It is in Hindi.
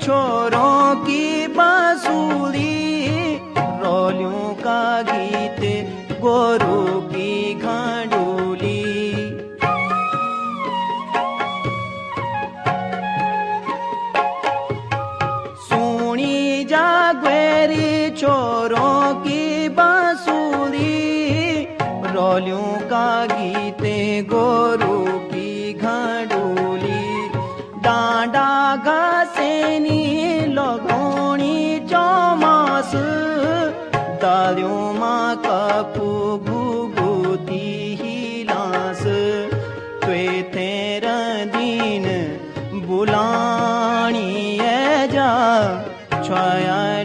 छोरों की बांसुरी, रोलियों का गीत गोरू की घंडोली। सुनी जागवेरी छोरों की बांसुरी, रोलियों का गीत गोरू की घंडोली। डांडा घसेनी लगोणी चौमास, दालियों माँ कपू घुघुती हिलास। त्वे तेरा दिन बुलानी जा छाया